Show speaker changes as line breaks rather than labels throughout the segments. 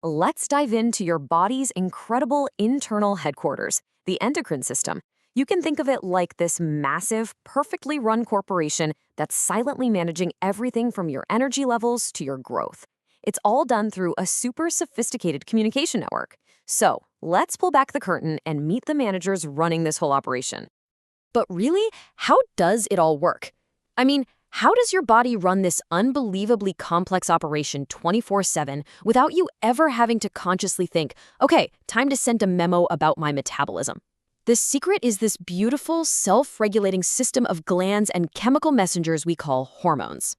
Let's dive into your body's incredible internal headquarters, the endocrine system. You can think of it like this massive, perfectly run corporation that's silently managing everything from your energy levels to your growth. It's all done through a super sophisticated communication network. So, let's pull back the curtain and meet the managers running this whole operation. But really, how does it all work? I mean, how does your body run this unbelievably complex operation 24/7 without you ever having to consciously think, okay, time to send a memo about my metabolism? The secret is this beautiful, self-regulating system of glands and chemical messengers we call hormones.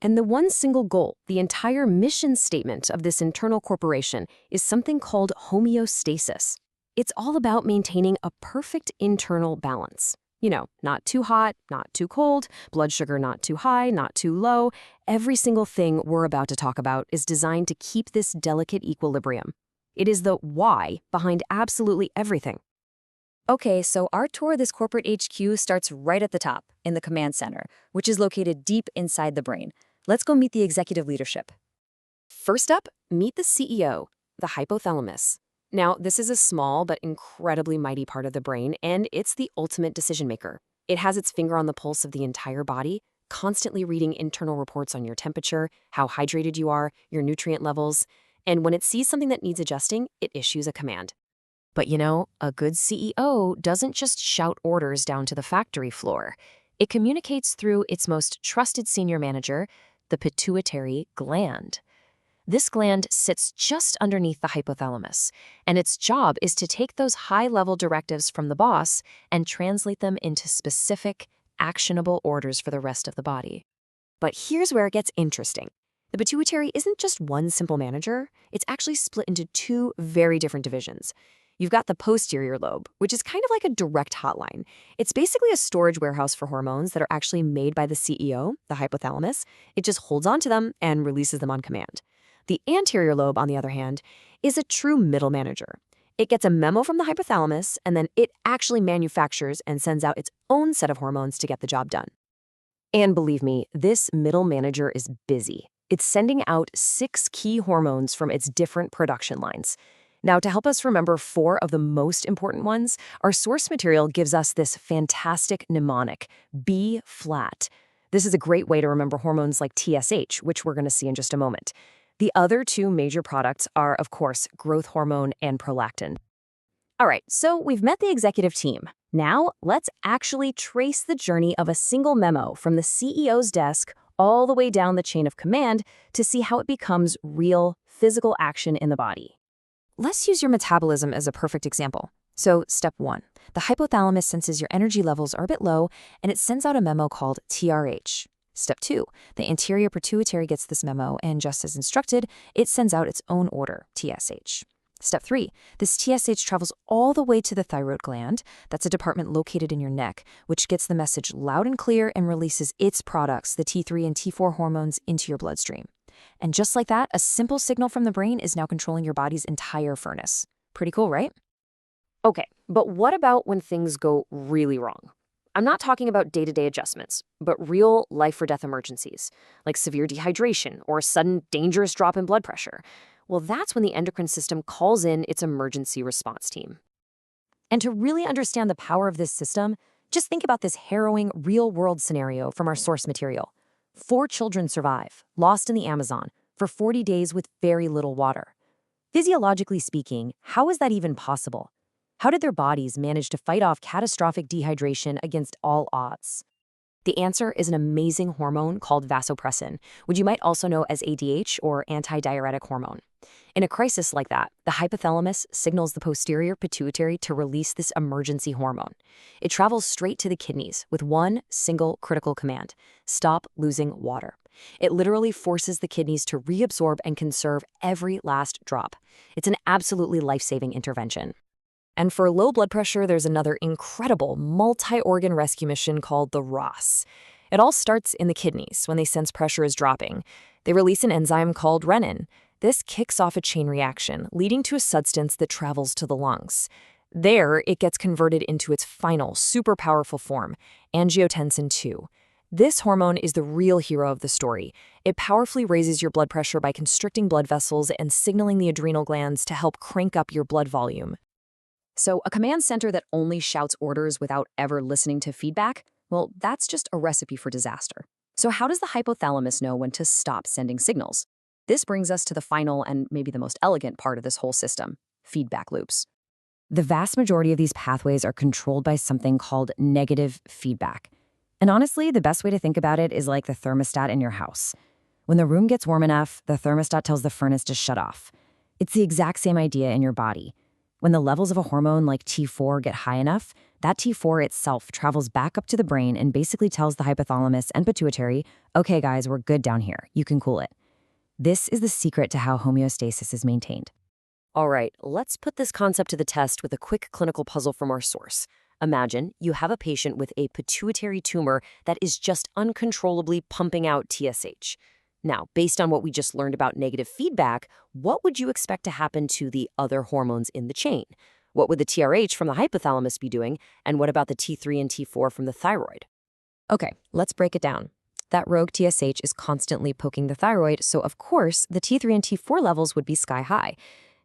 And the one single goal, the entire mission statement of this internal corporation, is something called homeostasis. It's all about maintaining a perfect internal balance. You know, not too hot, not too cold, blood sugar not too high, not too low. Every single thing we're about to talk about is designed to keep this delicate equilibrium. It is the why behind absolutely everything.
Okay, so our tour of this corporate HQ starts right at the top, in the command center, which is located deep inside the brain. Let's go meet the executive leadership.
First up, meet the CEO, the hypothalamus. Now, this is a small but incredibly mighty part of the brain, and it's the ultimate decision maker. It has its finger on the pulse of the entire body, constantly reading internal reports on your temperature, how hydrated you are, your nutrient levels, and when it sees something that needs adjusting, it issues a command. But you know, a good CEO doesn't just shout orders down to the factory floor. It communicates through its most trusted senior manager, the pituitary gland. This gland sits just underneath the hypothalamus, and its job is to take those high-level directives from the boss and translate them into specific, actionable orders for the rest of the body. But here's where it gets interesting. The pituitary isn't just one simple manager, it's actually split into two very different divisions. You've got the posterior lobe, which is kind of like a direct hotline. It's basically a storage warehouse for hormones that are actually made by the CEO, the hypothalamus. It just holds onto them and releases them on command. The anterior lobe, on the other hand, is a true middle manager. It gets a memo from the hypothalamus, and then it actually manufactures and sends out its own set of hormones to get the job done. And believe me, this middle manager is busy. It's sending out 6 key hormones from its different production lines. Now, to help us remember 4 of the most important ones, our source material gives us this fantastic mnemonic, B flat. This is a great way to remember hormones like TSH, which we're going to see in just a moment. The other 2 major products are, of course, growth hormone and prolactin. All right, so we've met the executive team. Now, let's actually trace the journey of a single memo from the CEO's desk all the way down the chain of command to see how it becomes real, physical action in the body. Let's use your metabolism as a perfect example. So, step 1. The hypothalamus senses your energy levels are a bit low, and it sends out a memo called TRH. Step 2. The anterior pituitary gets this memo, and just as instructed, it sends out its own order, TSH. Step 3. This TSH travels all the way to the thyroid gland. That's a department located in your neck, which gets the message loud and clear and releases its products, the T3 and T4 hormones, into your bloodstream. And just like that, a simple signal from the brain is now controlling your body's entire furnace. Pretty cool, right? Okay, but what about when things go really wrong? I'm not talking about day-to-day adjustments, but real life-or-death emergencies, like severe dehydration or a sudden dangerous drop in blood pressure. Well, that's when the endocrine system calls in its emergency response team. And to really understand the power of this system, just think about this harrowing, real-world scenario from our source material. 4 children survive, lost in the Amazon, for 40 days with very little water. Physiologically speaking, how is that even possible? How did their bodies manage to fight off catastrophic dehydration against all odds? The answer is an amazing hormone called vasopressin, which you might also know as ADH or antidiuretic hormone. In a crisis like that, the hypothalamus signals the posterior pituitary to release this emergency hormone. It travels straight to the kidneys with one single critical command: stop losing water. It literally forces the kidneys to reabsorb and conserve every last drop. It's an absolutely life-saving intervention. And for low blood pressure, there's another incredible multi-organ rescue mission called the ROS. It all starts in the kidneys when they sense pressure is dropping. They release an enzyme called renin. This kicks off a chain reaction, leading to a substance that travels to the lungs. There, it gets converted into its final, super powerful form, angiotensin II. This hormone is the real hero of the story. It powerfully raises your blood pressure by constricting blood vessels and signaling the adrenal glands to help crank up your blood volume. So, a command center that only shouts orders without ever listening to feedback? Well, that's just a recipe for disaster. So, how does the hypothalamus know when to stop sending signals? This brings us to the final and maybe the most elegant part of this whole system: feedback loops. The vast majority of these pathways are controlled by something called negative feedback. And honestly, the best way to think about it is like the thermostat in your house. When the room gets warm enough, the thermostat tells the furnace to shut off. It's the exact same idea in your body. When the levels of a hormone like T4 get high enough, that T4 itself travels back up to the brain and basically tells the hypothalamus and pituitary, okay guys, we're good down here, you can cool it. This is the secret to how homeostasis is maintained. All right, let's put this concept to the test with a quick clinical puzzle from our source. Imagine you have a patient with a pituitary tumor that is just uncontrollably pumping out TSH. Now, based on what we just learned about negative feedback, what would you expect to happen to the other hormones in the chain? What would the TRH from the hypothalamus be doing? And what about the T3 and T4 from the thyroid? Okay, let's break it down. That rogue TSH is constantly poking the thyroid, so of course, the T3 and T4 levels would be sky high.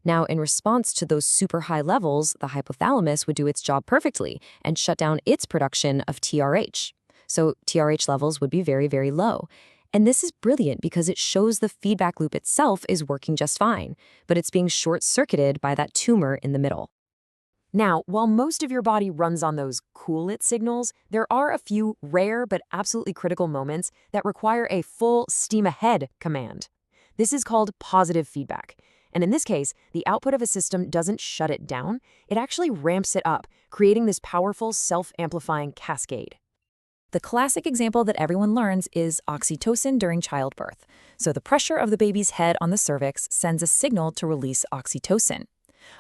Now, in response to those super high levels, the hypothalamus would do its job perfectly and shut down its production of TRH. So TRH levels would be very, very low. And this is brilliant because it shows the feedback loop itself is working just fine, but it's being short-circuited by that tumor in the middle. Now, while most of your body runs on those cool it signals, there are a few rare but absolutely critical moments that require a full steam ahead command. This is called positive feedback. And in this case, the output of a system doesn't shut it down, it actually ramps it up, creating this powerful self-amplifying cascade. The classic example that everyone learns is oxytocin during childbirth. So the pressure of the baby's head on the cervix sends a signal to release oxytocin.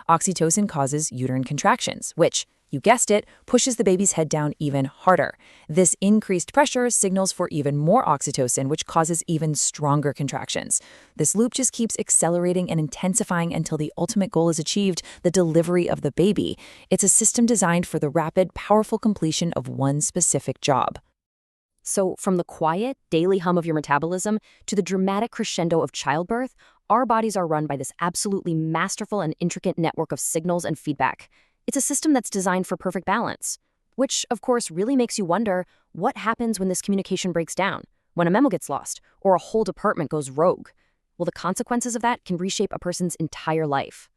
Oxytocin causes uterine contractions, which, you guessed it, pushes the baby's head down even harder. This increased pressure signals for even more oxytocin, which causes even stronger contractions. This loop just keeps accelerating and intensifying until the ultimate goal is achieved, the delivery of the baby. It's a system designed for the rapid, powerful completion of one specific job. So from the quiet, daily hum of your metabolism to the dramatic crescendo of childbirth, our bodies are run by this absolutely masterful and intricate network of signals and feedback. It's a system that's designed for perfect balance, which, of course, really makes you wonder what happens when this communication breaks down, when a memo gets lost, or a whole department goes rogue. Well, the consequences of that can reshape a person's entire life.